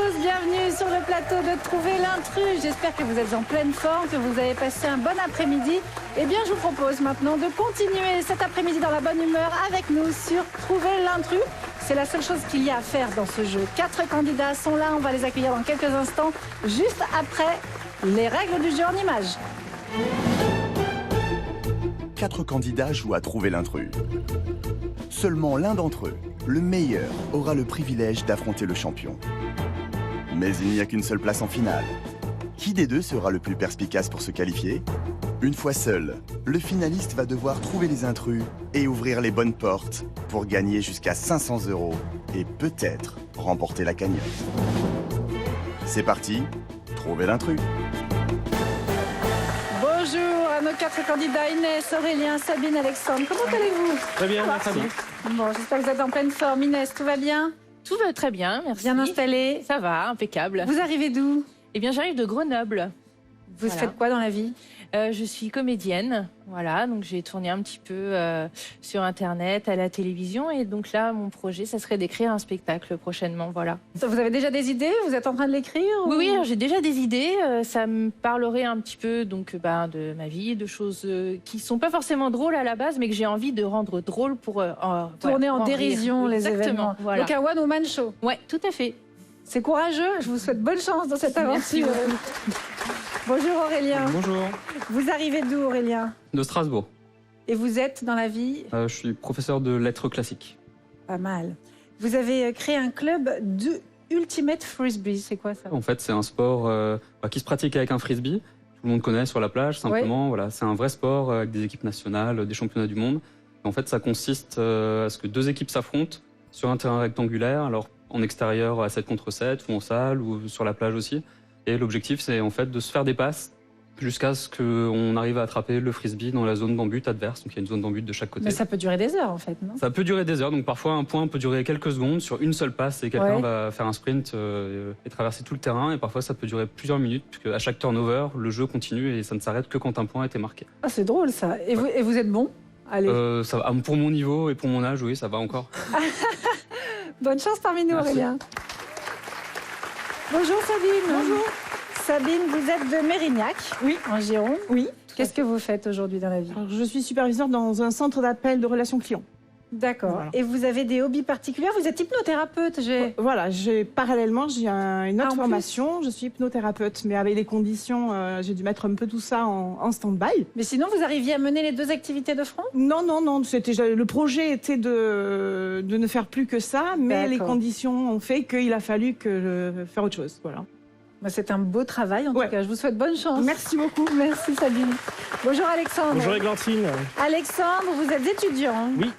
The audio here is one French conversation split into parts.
tous, bienvenue sur le plateau de Trouver l'intrus. J'espère que vous êtes en pleine forme, que vous avez passé un bon après-midi. Eh bien, je vous propose maintenant de continuer cet après-midi dans la bonne humeur avec nous sur Trouver l'intrus. C'est la seule chose qu'il y a à faire dans ce jeu. 4 candidats sont là, on va les accueillir dans quelques instants, juste après les règles du jeu en images. 4 candidats jouent à Trouver l'intrus. Seulement l'un d'entre eux, le meilleur, aura le privilège d'affronter le champion. Mais il n'y a qu'une seule place en finale. Qui des deux sera le plus perspicace pour se qualifier? Une fois seul, le finaliste va devoir trouver les intrus et ouvrir les bonnes portes pour gagner jusqu'à 500 € et peut-être remporter la cagnotte. C'est parti, Trouver l'intrus. Bonjour à nos 4 candidats, Inès, Aurélien, Sabine, Alexandre. Comment allez-vous? Très bien, merci. Bon, j'espère que vous êtes en pleine forme. Inès, tout va bien? Tout va très bien, merci. Bien installé? Ça va, impeccable. Vous arrivez d'où? Eh bien, j'arrive de Grenoble. Vous faites quoi dans la vie? Je suis comédienne, voilà, donc j'ai tourné un petit peu sur Internet, à la télévision, et donc là, mon projet, ça serait d'écrire un spectacle prochainement, voilà. Vous avez déjà des idées? Vous êtes en train de l'écrire? Oui, oui, alors j'ai déjà des idées, ça me parlerait un petit peu donc, de ma vie, de choses qui sont pas forcément drôles à la base, mais que j'ai envie de rendre drôles pour... tourner en dérision les événements. Voilà. Donc un one-woman show. Ouais, tout à fait. C'est courageux, je vous souhaite bonne chance dans cette aventure. Bonjour Aurélien. Bonjour. Vous arrivez d'où Aurélien? De Strasbourg. Et vous êtes dans la vie? Je suis professeur de lettres classiques. Pas mal. Vous avez créé un club de Ultimate Frisbee, c'est quoi ça? En fait, c'est un sport qui se pratique avec un frisbee. Tout le monde connaît sur la plage, simplement. Ouais. Voilà, c'est un vrai sport avec des équipes nationales, des championnats du monde. En fait, ça consiste à ce que 2 équipes s'affrontent sur un terrain rectangulaire, alors en extérieur à 7 contre 7, ou en salle, ou sur la plage aussi. Et l'objectif, c'est en fait de se faire des passes jusqu'à ce qu'on arrive à attraper le frisbee dans la zone d'en-but adverse. Donc il y a une zone d'en-but de chaque côté. Mais ça peut durer des heures en fait, non? Ça peut durer des heures. Donc parfois un point peut durer quelques secondes sur une seule passe et quelqu'un va faire un sprint et traverser tout le terrain. Et parfois ça peut durer plusieurs minutes puisque à chaque turnover, le jeu continue et ça ne s'arrête que quand un point a été marqué. Ah, c'est drôle ça. Et vous êtes bon? Allez. Ça va. Pour mon niveau et pour mon âge, oui, ça va encore. Bonne chance parmi nous, Aurélien. Bonjour Sabine. Bonjour. Sabine, vous êtes de Mérignac, oui, en Gironde. Oui. Qu'est-ce que vous faites aujourd'hui dans la vie? Alors, je suis superviseure dans un centre d'appel de relations clients. D'accord. Voilà. Et vous avez des hobbies particuliers? Vous êtes hypnothérapeute? Voilà, parallèlement, j'ai une autre formation. Je suis hypnothérapeute, mais avec les conditions, j'ai dû mettre un peu tout ça en stand-by. Mais sinon, vous arriviez à mener les 2 activités de front? Non. Le projet était de ne faire plus que ça, mais les conditions ont fait qu'il a fallu faire autre chose. Voilà. C'est un beau travail, en tout cas. Je vous souhaite bonne chance. Merci beaucoup. Merci, Sabine. Bonjour, Alexandre. Bonjour, Églantine. Alexandre, vous êtes étudiant. Oui.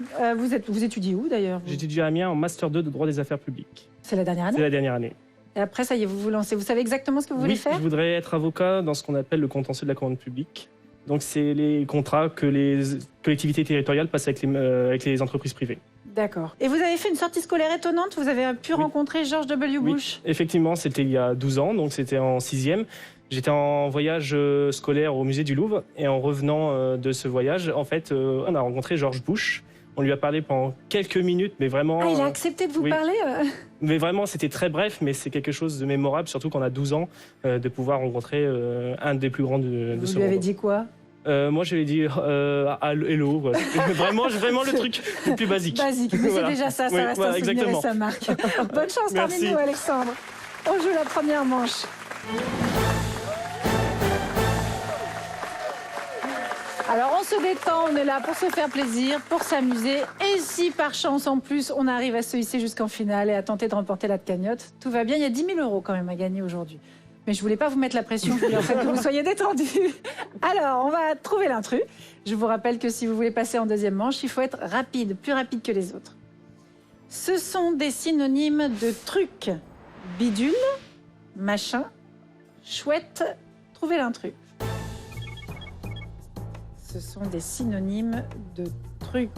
Vous étudiez où, d'ailleurs? J'étudie à Amiens en Master 2 de droit des affaires publiques. C'est la dernière année? C'est la dernière année. Et après, ça y est, vous vous lancez. Vous savez exactement ce que vous voulez faire? Je voudrais être avocat dans ce qu'on appelle le contentieux de la commande publique. Donc, c'est les contrats que les collectivités territoriales passent avec les entreprises privées. D'accord. Et vous avez fait une sortie scolaire étonnante? Vous avez pu rencontrer George W. Bush? Oui, effectivement, c'était il y a 12 ans, donc c'était en 6e. J'étais en voyage scolaire au musée du Louvre, et en revenant de ce voyage, en fait, on a rencontré George Bush. On lui a parlé pendant quelques minutes, mais vraiment... Ah, il a accepté de vous parler Mais vraiment, c'était très bref, mais c'est quelque chose de mémorable, surtout qu'on a 12 ans, de pouvoir rencontrer un des plus grands de ce monde. Vous lui avez dit quoi? Moi, je lui ai dit hello. Voilà. vraiment le truc le plus basique. Basique, mais c'est déjà ça, ça reste un souvenir et ça marque. Bonne chance parmi nous, Alexandre. On joue la première manche. Alors, on se détend, on est là pour se faire plaisir, pour s'amuser. Et si, par chance, en plus, on arrive à se hisser jusqu'en finale et à tenter de remporter la cagnotte, tout va bien. Il y a 10 000 € quand même à gagner aujourd'hui. Mais je voulais pas vous mettre la pression, je voulais en fait que vous soyez détendus. Alors, on va trouver l'intrus. Je vous rappelle que si vous voulez passer en deuxième manche, il faut être rapide, plus rapide que les autres. Ce sont des synonymes de truc. Bidule, machin, chouette, trouver l'intrus. Ce sont des synonymes de truc.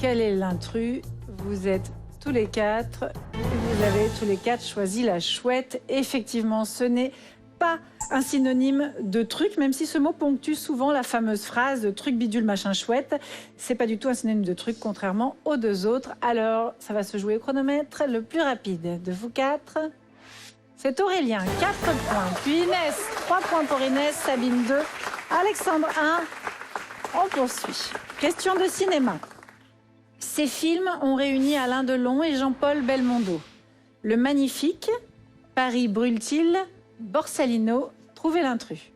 Quel est l'intrus? Vous êtes tous les 4. Vous avez tous les 4 choisi la chouette. Effectivement, ce n'est pas un synonyme de truc, même si ce mot ponctue souvent la fameuse phrase de truc bidule machin chouette. C'est pas du tout un synonyme de truc, contrairement aux deux autres. Alors, ça va se jouer au chronomètre. Le plus rapide de vous quatre, c'est Aurélien, 4 points. Puis Inès, 3 points pour Inès, Sabine 2, Alexandre 1. On poursuit. Question de cinéma. Ces films ont réuni Alain Delon et Jean-Paul Belmondo. Le Magnifique, Paris brûle-t-il, Borsalino, Trouvez l'intrus.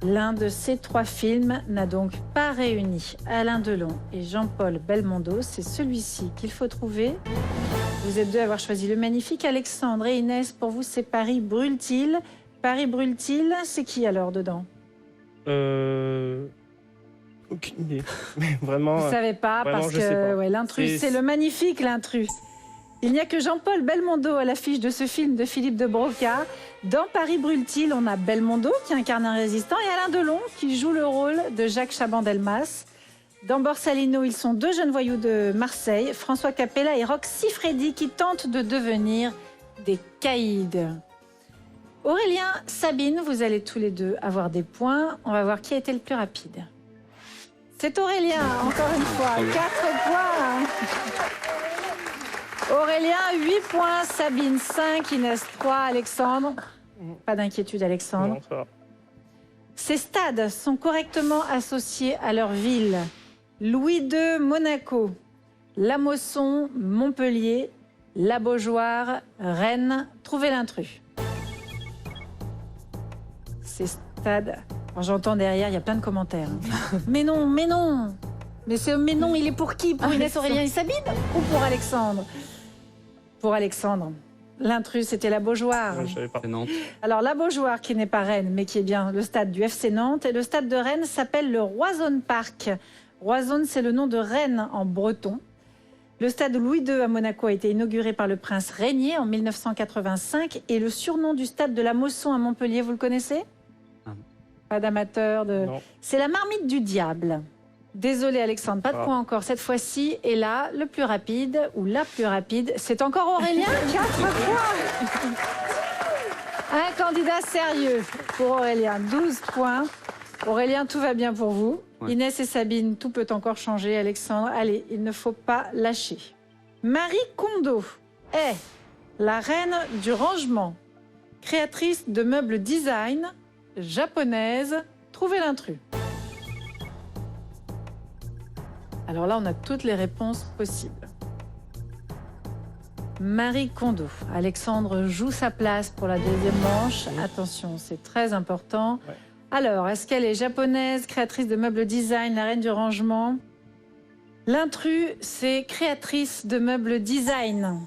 L'un de ces 3 films n'a donc pas réuni Alain Delon et Jean-Paul Belmondo. C'est celui-ci qu'il faut trouver. Vous êtes 2 à avoir choisi Le Magnifique. Alexandre et Inès, pour vous, c'est Paris brûle-t-il. Paris brûle-t-il, c'est qui alors dedans? Aucune idée. Mais vraiment. Vous savez pas, vraiment, parce que ouais, l'intrus, c'est Le Magnifique, l'intrus. Il n'y a que Jean-Paul Belmondo à l'affiche de ce film de Philippe de Broca. Dans Paris brûle-t-il, on a Belmondo qui incarne un résistant et Alain Delon qui joue le rôle de Jacques Chaban-Delmas. Dans Borsalino, ils sont 2 jeunes voyous de Marseille, François Capella et Roch Siffredi, qui tentent de devenir des caïds. Aurélien, Sabine, vous allez tous les 2 avoir des points. On va voir qui a été le plus rapide. C'est Aurélien, encore une fois, 4 points. Aurélien, 8 points, Sabine 5, Inès 3, Alexandre. Pas d'inquiétude, Alexandre. Non, ça va. Ces stades sont correctement associés à leur ville. Louis II, Monaco. La Mosson, Montpellier. La Beaujoire, Rennes. Trouvez l'intrus. Ces stades... J'entends derrière, il y a plein de commentaires. Mais non, mais non. Mais non, il est pour qui? Pour Inès, Aurélien et Sabine ou pour Alexandre? Pour Alexandre. L'intrus, c'était la Beaujoire. Ouais, je savais pas. C'est Nantes. Alors, la Beaujoire, qui n'est pas Rennes, mais qui est bien le stade du FC Nantes. Et le stade de Rennes s'appelle le Roazhon Park. Roazhon, c'est le nom de Rennes en breton. Le stade Louis II à Monaco a été inauguré par le prince Régnier en 1985. Et le surnom du stade de la Mosson à Montpellier, vous le connaissez? Pas d'amateur de... Non. C'est la marmite du diable. Désolé Alexandre, pas de point encore cette fois-ci. Et là, le plus rapide, ou la plus rapide, c'est encore Aurélien, 4 points. Un candidat sérieux pour Aurélien, 12 points. Aurélien, tout va bien pour vous. Ouais. Inès et Sabine, tout peut encore changer. Alexandre, allez, il ne faut pas lâcher. Marie Kondo est la reine du rangement, créatrice de meubles design, japonaise. Trouvez l'intrus. Alors là, on a toutes les réponses possibles. Marie Kondo. Alexandre joue sa place pour la deuxième manche. Attention, c'est très important. Ouais. Alors, est-ce qu'elle est japonaise, créatrice de meubles design, la reine du rangement? L'intrus, c'est créatrice de meubles design.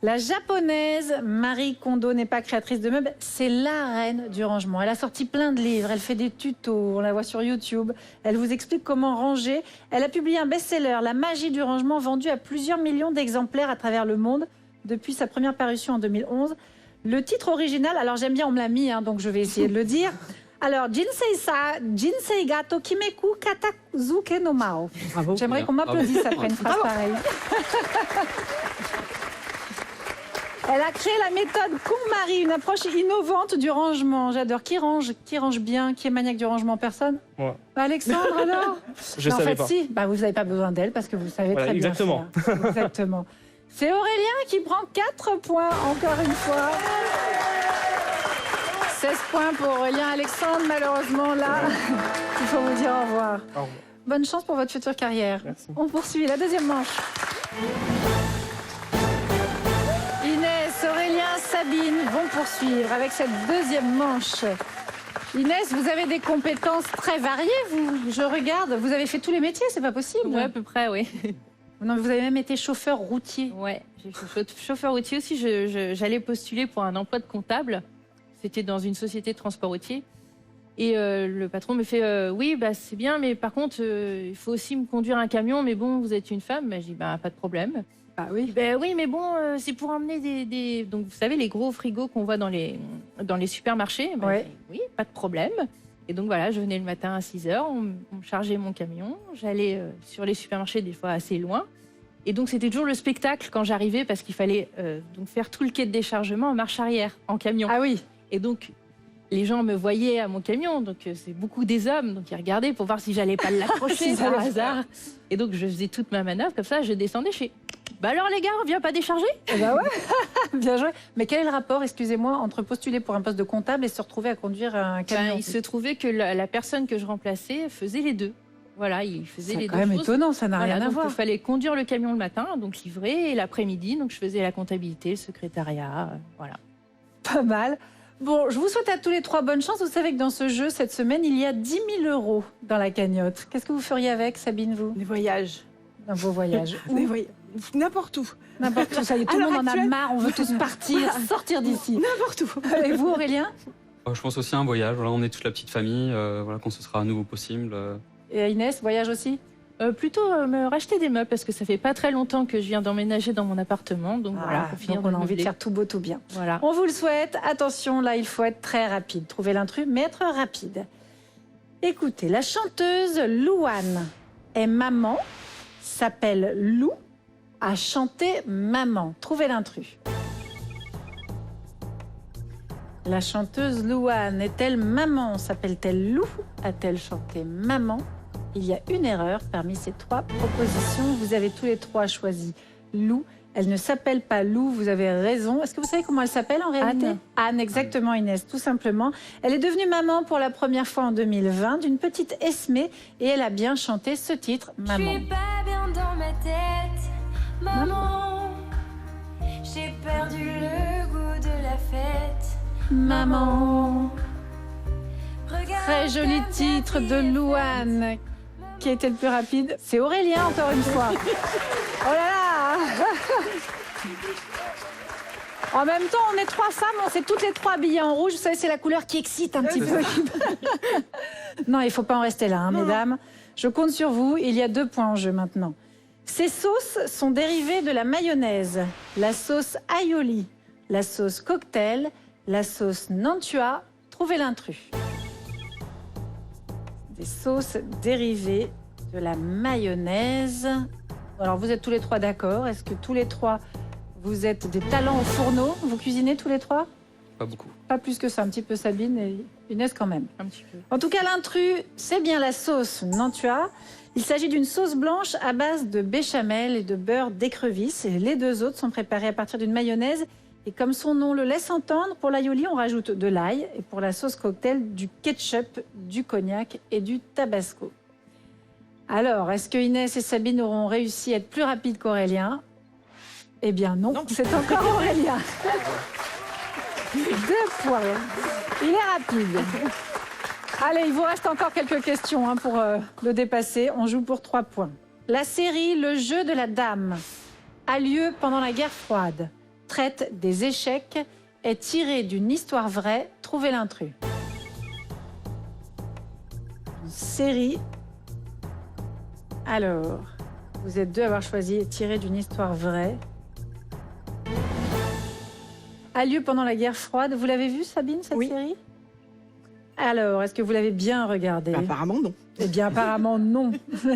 La japonaise Marie Kondo n'est pas créatrice de meubles, c'est la reine du rangement. Elle a sorti plein de livres, elle fait des tutos, on la voit sur YouTube. Elle vous explique comment ranger. Elle a publié un best-seller, La magie du rangement, vendu à plusieurs millions d'exemplaires à travers le monde depuis sa première parution en 2011. Le titre original, alors j'aime bien, on me l'a mis, donc je vais essayer de le dire. Alors, Jinsei ga tokimeku katazuke no mao. J'aimerais qu'on m'applaudisse après une phrase pareille. Elle a créé la méthode KonMari, une approche innovante du rangement. J'adore. Qui range bien? Qui est maniaque du rangement? Personne? Moi. Alexandre, alors? Je savais pas. Si. Vous n'avez pas besoin d'elle parce que vous savez Voilà, très bien exactement. faire. Exactement. C'est Aurélien qui prend 4 points, encore une fois. 16 points pour Aurélien. Alexandre, malheureusement, là, il faut vous dire au revoir. Au revoir. Bonne chance pour votre future carrière. Merci. On poursuit la deuxième manche. Inès, Aurélien, Sabine vont poursuivre avec cette deuxième manche. Inès, vous avez des compétences très variées, vous. Je regarde, vous avez fait tous les métiers, c'est pas possible. Ouais, à peu près, oui. Non, vous avez même été chauffeur routier. Ouais, j'ai fait chauffeur routier aussi. J'allais postuler pour un emploi de comptable. C'était dans une société de transport routier. Et le patron me fait oui, c'est bien, mais par contre, il faut aussi me conduire un camion. Mais bon, vous êtes une femme. Je dis pas de problème. Ah oui. Oui, mais bon, c'est pour emmener des. Donc, vous savez, les gros frigos qu'on voit dans les supermarchés. Ouais. Oui, pas de problème. Et donc voilà, je venais le matin à 6h, on me chargeait mon camion. J'allais sur les supermarchés des fois assez loin. Et donc, c'était toujours le spectacle quand j'arrivais parce qu'il fallait donc faire tout le quai de déchargement en marche arrière, en camion. Ah oui. Et donc, les gens me voyaient à mon camion. Donc, c'est beaucoup des hommes. Donc, ils regardaient pour voir si j'allais pas l'accrocher Si ça par allait hasard. Et donc, je faisais toute ma manœuvre comme ça. Je descendais chez. Bah alors, les gars, on vient pas décharger? Eh ben ouais, bien joué. Mais quel est le rapport, excusez-moi, entre postuler pour un poste de comptable et se retrouver à conduire un camion? Il se trouvait que la personne que je remplaçais faisait les deux. Voilà, il faisait les deux choses. C'est quand même étonnant, ça n'a rien à voir. Il fallait conduire le camion le matin, donc livrer, et l'après-midi, donc je faisais la comptabilité, le secrétariat, voilà. Pas mal. Bon, je vous souhaite à tous les 3 bonne chance. Vous savez que dans ce jeu, cette semaine, il y a 10 000 € dans la cagnotte. Qu'est-ce que vous feriez avec, Sabine, vous? Des voyages. Dans vos voyages. Des voyages. N'importe où. N'importe où. Ça y est, tout le monde en a marre. On veut tous partir, sortir d'ici. N'importe où. Et vous, Aurélien? Je pense aussi à un voyage. Voilà, on est toute la petite famille. Voilà, quand ce sera à nouveau possible. Et Inès, voyage aussi? Plutôt me racheter des meubles parce que ça fait pas très longtemps que je viens d'emménager dans mon appartement. Donc voilà, pour finir donc on a envie de meubler. faire tout beau, tout bien. Voilà. On vous le souhaite. Attention, là, il faut être très rapide. Trouver l'intrus, mais être rapide. Écoutez, la chanteuse Louane est maman, s'appelle Lou, a chanté maman. Trouvez l'intrus. La chanteuse Louane est-elle maman? S'appelle-t-elle Lou? A-t-elle chanté maman? Il y a une erreur parmi ces 3 propositions. Vous avez tous les 3 choisi Lou. Elle ne s'appelle pas Lou, vous avez raison. Est-ce que vous savez comment elle s'appelle en réalité? Anne, exactement, Inès, tout simplement. Elle est devenue maman pour la première fois en 2020 d'une petite Esmée et elle a bien chanté ce titre, Maman. Je suis pas bien dans ma tête, maman. J'ai perdu le goût de la fête, Maman. Regarde Très joli comme titre t'as de pris Louane. Qui a été le plus rapide? C'est Aurélien, encore une fois. Oh là là. En même temps, on est 3 femmes, on s'est toutes les 3 habillées en rouge. Vous savez, c'est la couleur qui excite un petit peu. Non, il ne faut pas en rester là, hein, mesdames. Je compte sur vous. Il y a 2 points en jeu maintenant. Ces sauces sont dérivées de la mayonnaise. La sauce aioli, la sauce cocktail, la sauce Nantua. Trouvez l'intrus. Des sauces dérivées de la mayonnaise. Alors, vous êtes tous les 3 d'accord? Est-ce que tous les 3, vous êtes des talents au fourneau? Vous cuisinez tous les 3? Pas beaucoup. Pas plus que ça, un petit peu Sabine et Inès quand même. Un petit peu. En tout cas, l'intrus, c'est bien la sauce Nantua. Il s'agit d'une sauce blanche à base de béchamel et de beurre d'écrevisse. Et les 2 autres sont préparés à partir d'une mayonnaise. Et comme son nom le laisse entendre, pour l'aioli, on rajoute de l'ail. Et pour la sauce cocktail, du ketchup, du cognac et du tabasco. Alors, est-ce que Inès et Sabine auront réussi à être plus rapides qu'Aurélien? Eh bien non, c'est encore Aurélien. 2 points. Il est rapide. Allez, il vous reste encore quelques questions pour le dépasser. On joue pour 3 points. La série Le jeu de la dame a lieu pendant la guerre froide, traite des échecs, est tirée d'une histoire vraie. Trouvez l'intrus. Une série. Alors, vous êtes 2 à avoir choisi est tirée d'une histoire vraie. A lieu pendant la guerre froide. Vous l'avez vue, Sabine, cette série? Alors, est-ce que vous l'avez bien regardée? Apparemment, non. Eh bien, apparemment, non.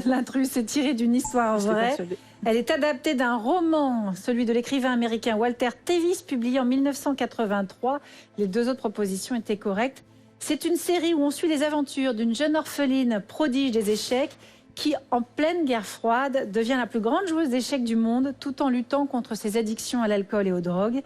L'intrus est tirée d'une histoire vraie. Elle est adaptée d'un roman, celui de l'écrivain américain Walter Tevis, publié en 1983. Les 2 autres propositions étaient correctes. C'est une série où on suit les aventures d'une jeune orpheline prodige des échecs qui, en pleine guerre froide, devient la plus grande joueuse d'échecs du monde tout en luttant contre ses addictions à l'alcool et aux drogues.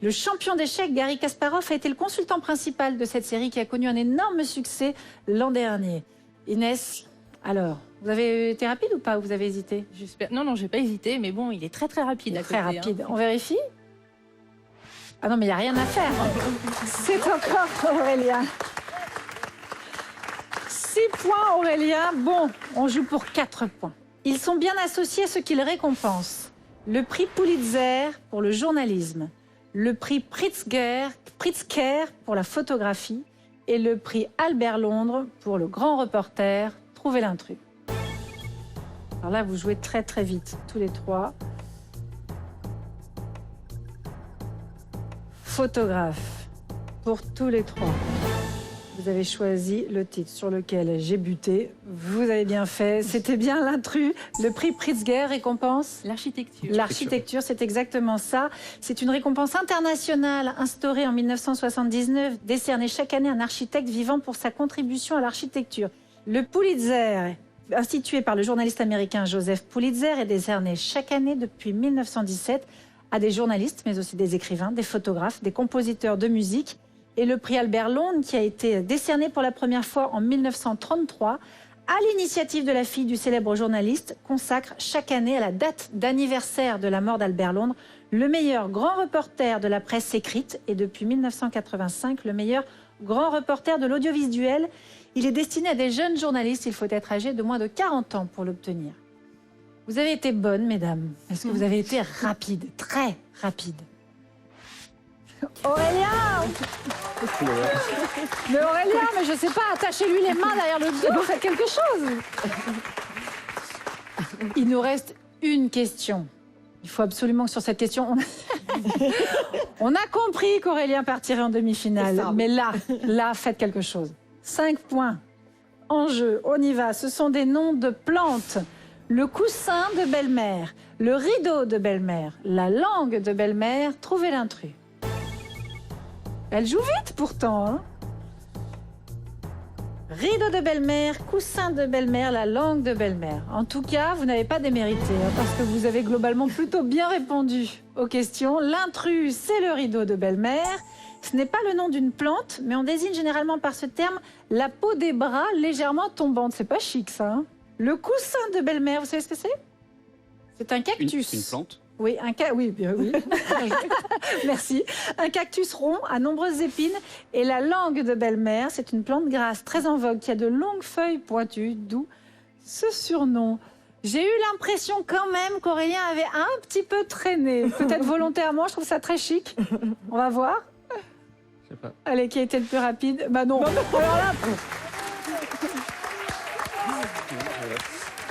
Le champion d'échecs, Garry Kasparov, a été le consultant principal de cette série qui a connu un énorme succès l'an dernier. Inès, alors, vous avez été rapide ou pas? Ou vous avez hésité? J'espère. Non, j'ai pas hésité, mais bon, il est très très rapide. Il est à très côté, rapide. On vérifie? Ah non, mais il n'y a rien à faire. C'est encore Aurélien. 6 points, Aurélien. Bon, on joue pour 4 points. Ils sont bien associés à ce qu'ils récompensent. Le prix Pulitzer pour le journalisme, le prix Pritzker pour la photographie et le prix Albert Londres pour le grand reporter. Trouvez l'intrus. Alors là, vous jouez très très vite, tous les 3. Photographe pour tous les 3. Vous avez choisi le titre sur lequel j'ai buté. Vous avez bien fait. C'était bien l'intrus. Le prix Pritzker récompense L'architecture. l'architecture, c'est exactement ça. C'est une récompense internationale instaurée en 1979, décernée chaque année à un architecte vivant pour sa contribution à l'architecture. Le Pulitzer, institué par le journaliste américain Joseph Pulitzer, est décerné chaque année depuis 1917 à des journalistes, mais aussi des écrivains, des photographes, des compositeurs de musique. Et le prix Albert Londres, qui a été décerné pour la première fois en 1933, à l'initiative de la fille du célèbre journaliste, consacre chaque année à la date d'anniversaire de la mort d'Albert Londres le meilleur grand reporter de la presse écrite et depuis 1985, le meilleur grand reporter de l'audiovisuel. Il est destiné à des jeunes journalistes, il faut être âgé de moins de 40 ans pour l'obtenir. Vous avez été bonnes, mesdames. Est-ce que vous avez été rapide, très rapide? Aurélien! Mais Aurélien, mais je sais pas, attachez-lui les mains derrière le dos, faites quelque chose. Il nous reste une question. Il faut absolument que sur cette question, on a compris qu'Aurélien partirait en demi-finale. Mais là, faites quelque chose. 5 points en jeu, on y va. Ce sont des noms de plantes. Le coussin de belle-mère, le rideau de belle-mère, la langue de belle-mère, trouvez l'intrus. Elle joue vite pourtant, hein. Rideau de belle-mère, coussin de belle-mère, la langue de belle-mère. En tout cas, vous n'avez pas démérité, hein, parce que vous avez globalement plutôt bien répondu aux questions. L'intrus, c'est le rideau de belle-mère. Ce n'est pas le nom d'une plante, mais on désigne généralement par ce terme la peau des bras légèrement tombante. C'est pas chic, ça, hein. Le coussin de belle-mère, vous savez ce que c'est? C'est un cactus. Une plante? Oui, oui, bien, oui. Merci. Un cactus rond à nombreuses épines. Et la langue de belle-mère, c'est une plante grasse très en vogue qui a de longues feuilles pointues, d'où ce surnom. J'ai eu l'impression quand même qu'Aurélien avait un petit peu traîné. Peut-être volontairement, je trouve ça très chic. On va voir. Je sais pas. Allez, qui a été le plus rapide? Bah non. Alors là...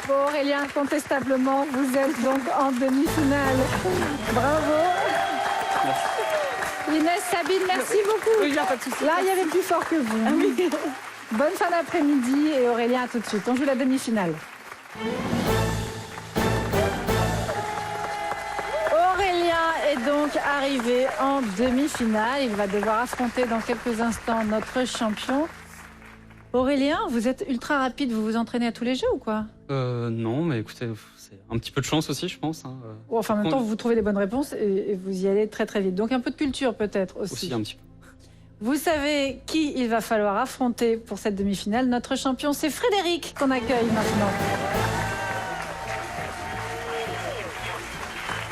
Bon, Aurélien, incontestablement, vous êtes donc en demi-finale. Bravo. Merci. Inès, Sabine, merci beaucoup. Oui, pas de souci. Là, il y avait plus fort que vous. Ah oui. Bonne fin d'après-midi et Aurélien, à tout de suite. On joue la demi-finale. Aurélien est donc arrivé en demi-finale. Il va devoir affronter dans quelques instants notre champion. Aurélien, vous êtes ultra rapide, vous vous entraînez à tous les jeux ou quoi? Non, mais écoutez, c'est un petit peu de chance aussi, je pense. Hein. Enfin, en même temps, vous trouvez les bonnes réponses et vous y allez très très vite. Donc un peu de culture peut-être aussi. Aussi un petit peu. Vous savez qui il va falloir affronter pour cette demi-finale. Notre champion, c'est Frédéric qu'on accueille maintenant.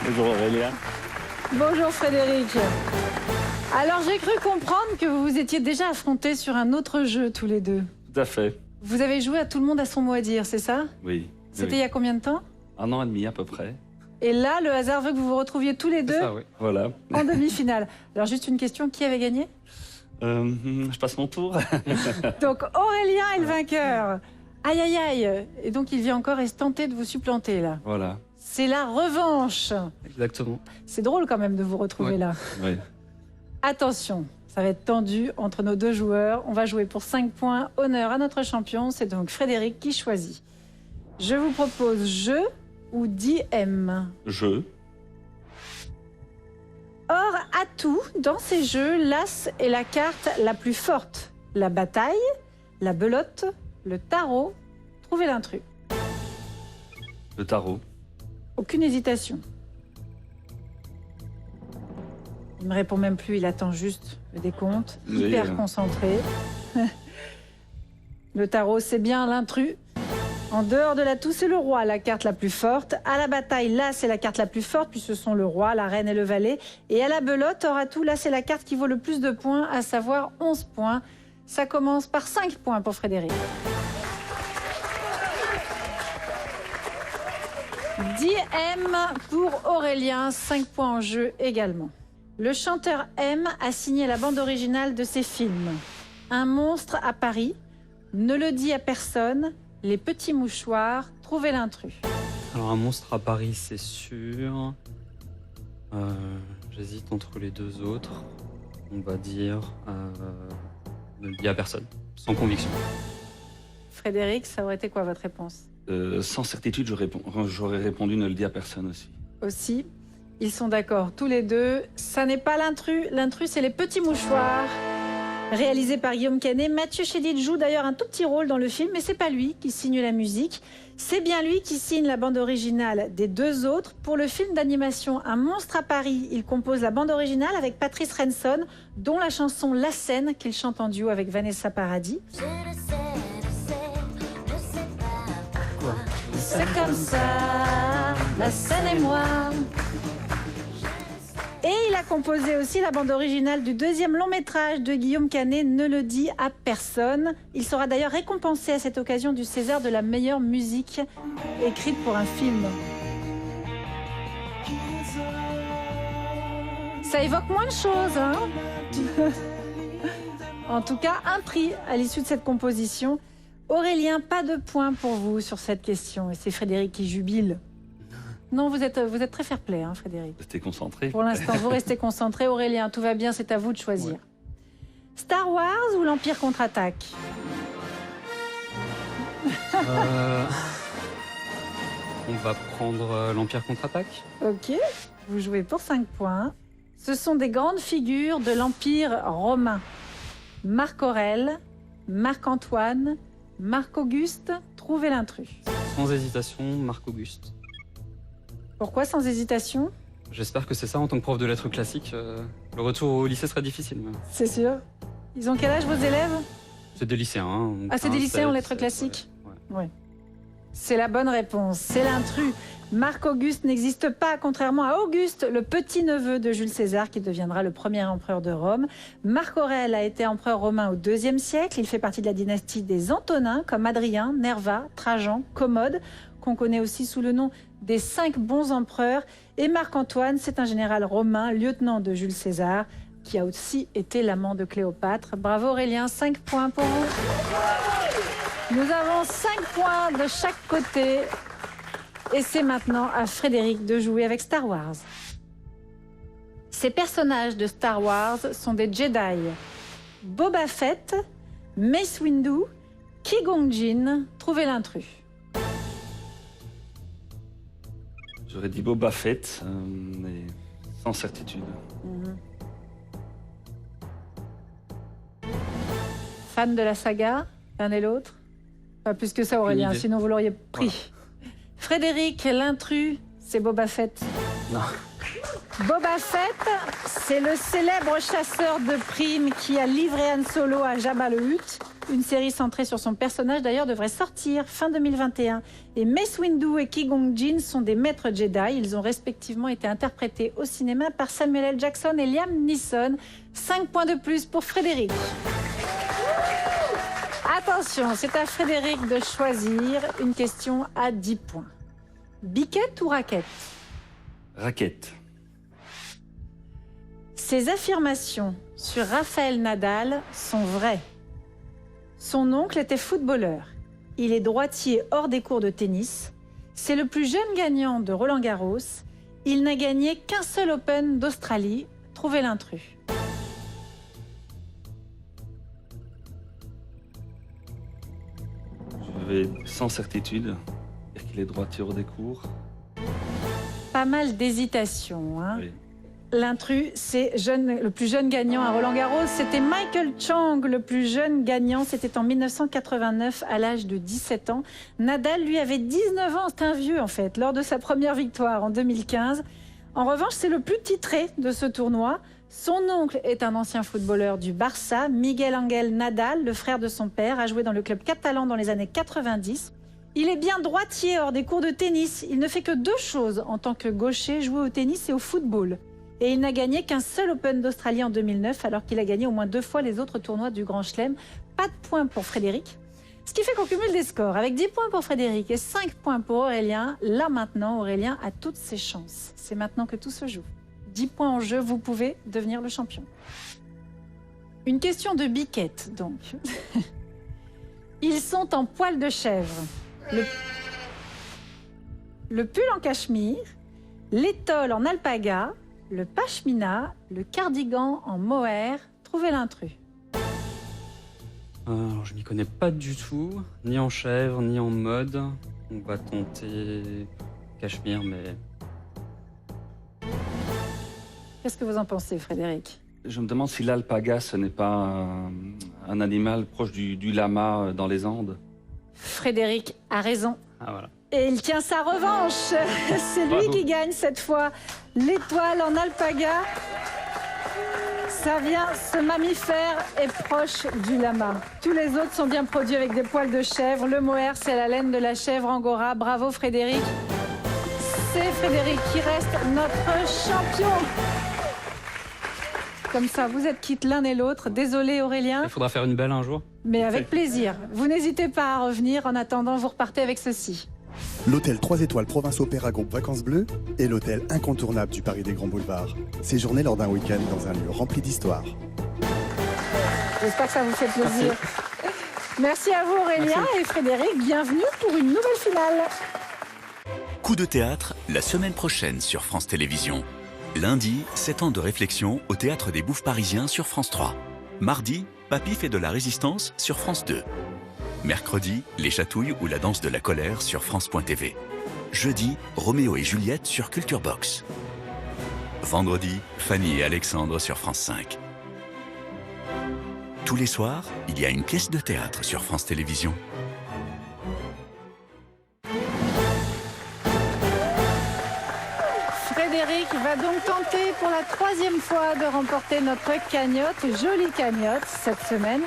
Bonjour Aurélien. Bonjour Frédéric. Alors j'ai cru comprendre que vous vous étiez déjà affrontés sur un autre jeu tous les deux. Tout à fait. Vous avez joué à Tout le monde a son mot à dire, c'est ça? Oui. C'était il y a combien de temps? 1 an et demi à peu près. Et là, le hasard veut que vous vous retrouviez tous les deux Ça, oui. Voilà. en demi-finale. Alors juste une question, qui avait gagné? Je passe mon tour. Donc Aurélien est le vainqueur. Aïe aïe aïe. Et donc il vient encore et se tenter de vous supplanter là. Voilà. C'est la revanche. Exactement. C'est drôle quand même de vous retrouver Ouais. là. Oui. Attention, ça va être tendu entre nos deux joueurs. On va jouer pour 5 points. Honneur à notre champion. C'est donc Frédéric qui choisit. Je vous propose jeu ou DM. Jeu. Or, atout, dans ces jeux, l'as est la carte la plus forte. La bataille, la belote, le tarot. Trouvez l'intrus. Le tarot. Aucune hésitation. Il me répond même plus, il attend juste le décompte. Oui, Hyper concentré. Le tarot, c'est bien l'intrus. En dehors de l'atout, c'est le roi, la carte la plus forte. À la bataille, là, c'est la carte la plus forte, puis ce sont le roi, la reine et le valet. Et à la belote, hors atout, là, c'est la carte qui vaut le plus de points, à savoir 11 points. Ça commence par 5 points pour Frédéric. 10 M pour Aurélien, 5 points en jeu également. Le chanteur M a signé la bande originale de ses films. Un monstre à Paris, Ne le dit à personne, Les petits mouchoirs, Trouvez l'intrus. Alors un monstre à Paris, c'est sûr. J'hésite entre les deux autres. On va dire ne le dis à personne, sans conviction. Frédéric, ça aurait été quoi votre réponse? Sans certitude, j'aurais répondu ne le dis à personne aussi. Aussi, ils sont d'accord tous les deux. Ça n'est pas l'intrus. L'intrus, c'est les petits mouchoirs. Réalisé par Guillaume Canet, Mathieu Chédid joue d'ailleurs un tout petit rôle dans le film, mais c'est pas lui qui signe la musique. C'est bien lui qui signe la bande originale des deux autres. Pour le film d'animation Un monstre à Paris, il compose la bande originale avec Patrice Renson, dont la chanson La Seine, qu'il chante en duo avec Vanessa Paradis. C'est comme ça, la Seine et moi. Et il a composé aussi la bande originale du deuxième long métrage de Guillaume Canet, Ne le dit à personne. Il sera d'ailleurs récompensé à cette occasion du César de la meilleure musique écrite pour un film. Ça évoque moins de choses, hein. En tout cas, un prix à l'issue de cette composition. Aurélien, pas de points pour vous sur cette question. Et c'est Frédéric qui jubile. Non, vous êtes très fair-play, hein, Frédéric. Restez concentré. Pour l'instant, vous restez concentré. Aurélien, tout va bien, c'est à vous de choisir. Ouais. Star Wars ou l'Empire contre-attaque? On va prendre l'Empire contre-attaque. Ok, vous jouez pour 5 points. Ce sont des grandes figures de l'Empire romain. Marc Aurèle, Marc-Antoine, Marc-Auguste, trouvez l'intrus. Sans hésitation, Marc-Auguste. Pourquoi sans hésitation? J'espère que c'est ça en tant que prof de lettres classiques. Le retour au lycée sera difficile. Même. C'est sûr. Ils ont quel âge vos élèves? C'est des lycéens. Hein, ah, c'est des lycéens en lettres classiques? Ouais. C'est la bonne réponse. C'est l'intrus. Marc-Auguste n'existe pas, contrairement à Auguste, le petit-neveu de Jules César, qui deviendra le premier empereur de Rome. Marc Aurèle a été empereur romain au IIe siècle. Il fait partie de la dynastie des Antonins, comme Adrien, Nerva, Trajan, Commode, qu'on connaît aussi sous le nom des 5 bons empereurs. Et Marc-Antoine, c'est un général romain, lieutenant de Jules César, qui a aussi été l'amant de Cléopâtre. Bravo Aurélien, 5 points pour vous. Nous avons 5 points de chaque côté. Et c'est maintenant à Frédéric de jouer avec Star Wars. Ces personnages de Star Wars sont des Jedi. Boba Fett, Mace Windu, Qui-Gon Jinn, trouvez l'intrus. J'aurais dit Boba Fett, mais sans certitude. Fan de la saga, l'un et l'autre? Pas plus que ça Aurélien, sinon vous l'auriez pris. Voilà. Frédéric, l'intrus, c'est Boba Fett. Non. Boba Fett, c'est le célèbre chasseur de primes qui a livré Han Solo à Jabba le Hutt. Une série centrée sur son personnage, d'ailleurs, devrait sortir fin 2021. Et Mace Windu et Qui-Gon Jinn sont des maîtres Jedi. Ils ont respectivement été interprétés au cinéma par Samuel L. Jackson et Liam Neeson. 5 points de plus pour Frédéric. Attention, c'est à Frédéric de choisir une question à 10 points. Biquette ou raquette? Raquette. Ces affirmations sur Rafael Nadal sont vraies. Son oncle était footballeur. Il est droitier hors des cours de tennis. C'est le plus jeune gagnant de Roland-Garros. Il n'a gagné qu'un seul Open d'Australie. Trouvez l'intrus. Je vais sans certitude dire qu'il est droitier hors des cours. Pas mal d'hésitation, hein. Oui. L'intrus, c'est le plus jeune gagnant à Roland-Garros. C'était Michael Chang, le plus jeune gagnant. C'était en 1989, à l'âge de 17 ans. Nadal, lui, avait 19 ans. C'est un vieux, en fait, lors de sa première victoire en 2015. En revanche, c'est le plus titré de ce tournoi. Son oncle est un ancien footballeur du Barça. Miguel Ángel Nadal, le frère de son père, a joué dans le club catalan dans les années 90. Il est bien droitier hors des cours de tennis. Il ne fait que 2 choses en tant que gaucher, jouer au tennis et au football. Et il n'a gagné qu'un seul Open d'Australie en 2009, alors qu'il a gagné au moins 2 fois les autres tournois du Grand Chelem. Pas de points pour Frédéric. Ce qui fait qu'on cumule des scores. Avec 10 points pour Frédéric et 5 points pour Aurélien, là maintenant, Aurélien a toutes ses chances. C'est maintenant que tout se joue. 10 points en jeu, vous pouvez devenir le champion. Une question de biquette, donc. Ils sont en poil de chèvre. Le pull en cachemire, l'étole en alpaga, le pashmina, le cardigan en mohair. Trouvez l'intrus. Alors, je m'y connais pas du tout, ni en chèvre, ni en mode. On va tenter Cachemire, mais... Qu'est-ce que vous en pensez, Frédéric? Je me demande si l'alpaga, ce n'est pas un animal proche du lama dans les Andes. Frédéric a raison. Ah, voilà. Et il tient sa revanche. C'est lui Bravo. qui gagne cette fois l'étoile en alpaga. Ça vient, ce mammifère est proche du lama. Tous les autres sont bien produits avec des poils de chèvre. Le mohair, c'est la laine de la chèvre angora. Bravo Frédéric. C'est Frédéric qui reste notre champion. Comme ça, vous êtes quittes l'un et l'autre. Désolé Aurélien, Il faudra faire une belle un jour. mais avec plaisir. Vous n'hésitez pas à revenir. En attendant, vous repartez avec ceci. L'hôtel 3 étoiles Province Opéra Groupe Vacances Bleues est l'hôtel incontournable du Paris des Grands Boulevards. Séjournez lors d'un week-end dans un lieu rempli d'histoire. J'espère que ça vous fait plaisir. Merci à vous Aurélien et Frédéric. Bienvenue pour une nouvelle finale. Coup de théâtre, la semaine prochaine sur France Télévisions. Lundi, 7 ans de réflexion au Théâtre des Bouffes Parisiens sur France 3. Mardi, Papy fait de la résistance sur France 2. Mercredi, Les Chatouilles ou la danse de la colère sur France.tv. Jeudi, Roméo et Juliette sur Culture Box. Vendredi, Fanny et Alexandre sur France 5. Tous les soirs, il y a une pièce de théâtre sur France Télévisions. Frédéric va donc tenter pour la 3e fois de remporter notre cagnotte, jolie cagnotte cette semaine.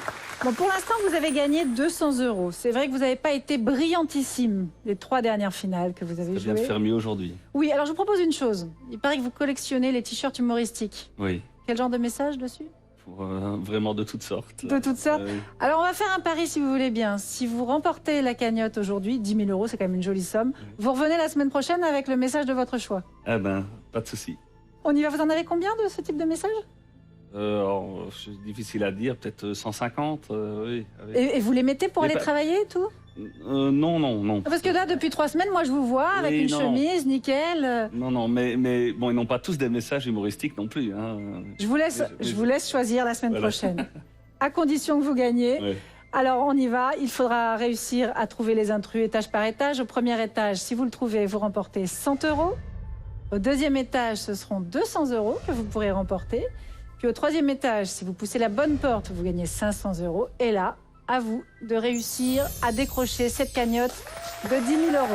Bon, pour l'instant, vous avez gagné 200 €. C'est vrai que vous n'avez pas été brillantissime les 3 dernières finales que vous avez Ça vient de jouées. faire mieux aujourd'hui. Oui, alors je vous propose une chose. Il paraît que vous collectionnez les t-shirts humoristiques. Oui, Quel genre de message dessus? pour, vraiment de toutes sortes. De toutes sortes. Oui. Alors, on va faire un pari si vous voulez bien. Si vous remportez la cagnotte aujourd'hui, 10 000 €, c'est quand même une jolie somme, vous revenez la semaine prochaine avec le message de votre choix. Ah ben, pas de souci. On y va, vous en avez combien de ce type de message? Alors, c'est difficile à dire, peut-être 150, oui. oui. Et vous les mettez pour Mais aller pas- travailler et tout? Non. Parce que là, depuis 3 semaines, moi, je vous vois avec Oui, une non. chemise, nickel. Non, mais bon, ils n'ont pas tous des messages humoristiques non plus. Hein. Je vous laisse choisir la semaine Voilà. prochaine. À condition que vous gagnez. Ouais. Alors, on y va. Il faudra réussir à trouver les intrus étage par étage. Au premier étage, si vous le trouvez, vous remportez 100 €. Au deuxième étage, ce seront 200 € que vous pourrez remporter. Puis au troisième étage, si vous poussez la bonne porte, vous gagnez 500 €. Et là, à vous de réussir à décrocher cette cagnotte de 10 000 €.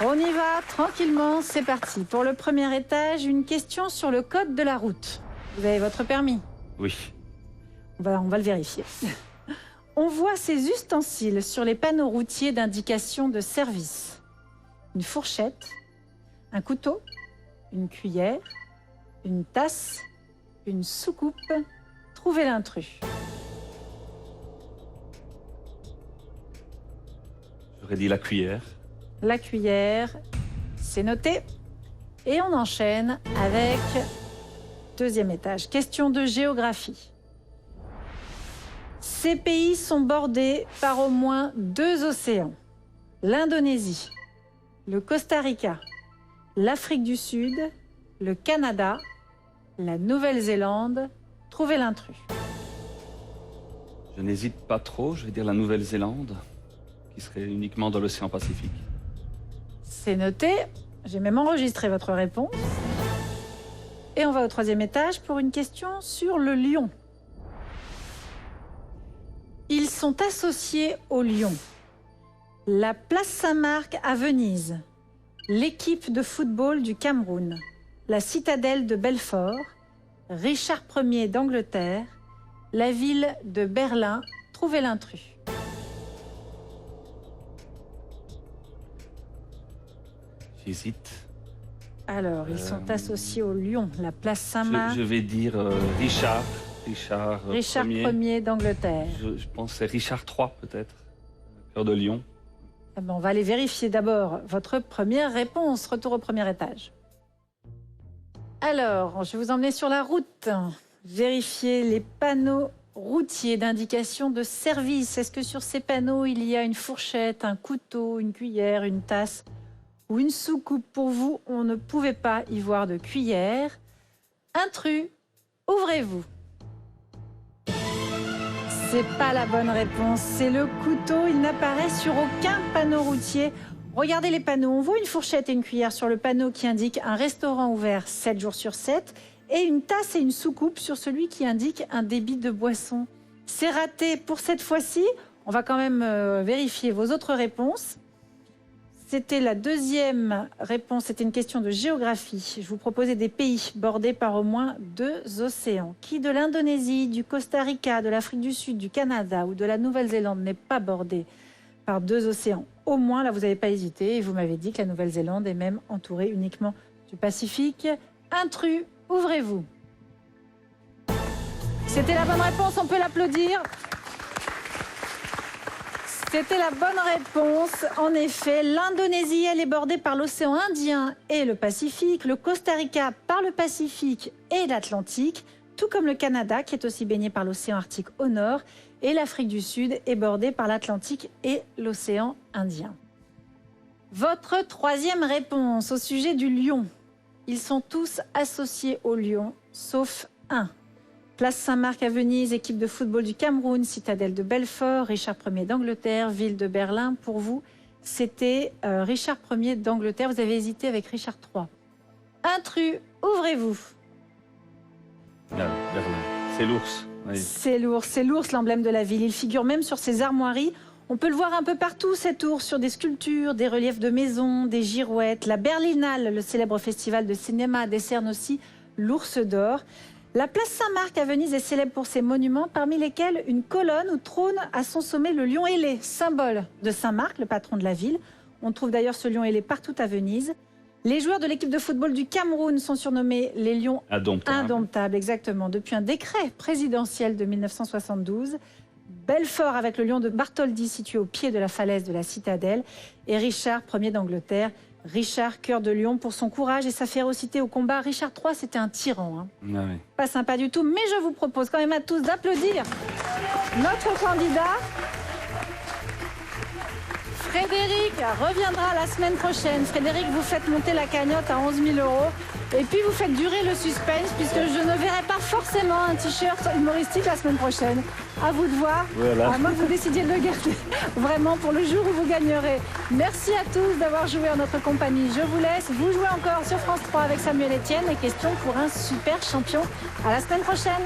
On y va tranquillement, c'est parti. Pour le premier étage, une question sur le code de la route. Vous avez votre permis? Oui. On va le vérifier. On voit ces ustensiles sur les panneaux routiers d'indication de service. Une fourchette, un couteau, une cuillère, une tasse, une soucoupe. Trouvez l'intrus. J'aurais dit la cuillère. La cuillère, c'est noté. Et on enchaîne avec deuxième étage. Question de géographie. Ces pays sont bordés par au moins 2 océans. L'Indonésie, le Costa Rica, l'Afrique du Sud, le Canada, la Nouvelle-Zélande. Trouvez l'intrus. Je n'hésite pas trop, je vais dire la Nouvelle-Zélande, qui serait uniquement dans l'océan Pacifique. C'est noté. J'ai même enregistré votre réponse. Et on va au troisième étage pour une question sur le lion. Ils sont associés au lion. La place Saint-Marc à Venise, l'équipe de football du Cameroun, la citadelle de Belfort, Richard Ier d'Angleterre, la ville de Berlin. Trouvez l'intrus. J'hésite. Alors, ils sont associés au lion, la place Saint-Marc, Je vais dire Richard. Richard Ier d'Angleterre. Je pense que c'est Richard III peut-être. Cœur de Lion. Eh ben, on va aller vérifier d'abord votre première réponse. Retour au premier étage. Alors, je vais vous emmener sur la route. Vérifier les panneaux routiers d'indication de service. Est-ce que sur ces panneaux, il y a une fourchette, un couteau, une cuillère, une tasse ou une soucoupe? Pour vous, on ne pouvait pas y voir de cuillère. Intrus, ouvrez-vous. C'est pas la bonne réponse. C'est le couteau. Il n'apparaît sur aucun panneau routier. Regardez les panneaux. On voit une fourchette et une cuillère sur le panneau qui indique un restaurant ouvert 7 jours sur 7 et une tasse et une soucoupe sur celui qui indique un débit de boisson. C'est raté pour cette fois-ci. On va quand même vérifier vos autres réponses. C'était la deuxième réponse. C'était une question de géographie. Je vous proposais des pays bordés par au moins 2 océans. Qui de l'Indonésie, du Costa Rica, de l'Afrique du Sud, du Canada ou de la Nouvelle-Zélande n'est pas bordé par 2 océans? Au moins, là, vous n'avez pas hésité. Et vous m'avez dit que la Nouvelle-Zélande est même entourée uniquement du Pacifique. Intrus, ouvrez-vous. C'était la bonne réponse. On peut l'applaudir. C'était la bonne réponse. En effet, l'Indonésie, elle est bordée par l'océan Indien et le Pacifique, le Costa Rica par le Pacifique et l'Atlantique, tout comme le Canada qui est aussi baigné par l'océan Arctique au nord, et l'Afrique du Sud est bordée par l'Atlantique et l'océan Indien. Votre troisième réponse au sujet du lion. Ils sont tous associés au lion, sauf un. Place Saint-Marc à Venise, équipe de football du Cameroun, citadelle de Belfort, Richard Ier d'Angleterre, ville de Berlin. Pour vous, c'était Richard Ier d'Angleterre. Vous avez hésité avec Richard III. Intrus, ouvrez-vous. Berlin. C'est l'ours. Oui. C'est l'ours, l'emblème de la ville. Il figure même sur ses armoiries. On peut le voir un peu partout, cet ours, sur des sculptures, des reliefs de maisons, des girouettes. La Berlinale, le célèbre festival de cinéma, décerne aussi l'ours d'or. La place Saint-Marc à Venise est célèbre pour ses monuments, parmi lesquels une colonne où trône à son sommet le lion ailé, symbole de Saint-Marc, le patron de la ville. On trouve d'ailleurs ce lion ailé partout à Venise. Les joueurs de l'équipe de football du Cameroun sont surnommés les lions indomptables, exactement, depuis un décret présidentiel de 1972. Belfort avec le lion de Bartholdi situé au pied de la falaise de la citadelle et Richard Ier d'Angleterre. Richard, cœur de lion, pour son courage et sa férocité au combat. Richard III, c'était un tyran. Hein. Ah oui. Pas sympa du tout, mais je vous propose quand même à tous d'applaudir notre candidat. Frédéric reviendra la semaine prochaine. Frédéric, vous faites monter la cagnotte à 11 000 €. Et puis vous faites durer le suspense, puisque je ne verrai pas forcément un t-shirt humoristique la semaine prochaine. À vous de voir. Voilà. À moins que vous décidiez de le garder vraiment pour le jour où vous gagnerez. Merci à tous d'avoir joué en notre compagnie. Je vous laisse. Vous jouez encore sur France 3 avec Samuel Etienne. Et question pour un super champion. À la semaine prochaine.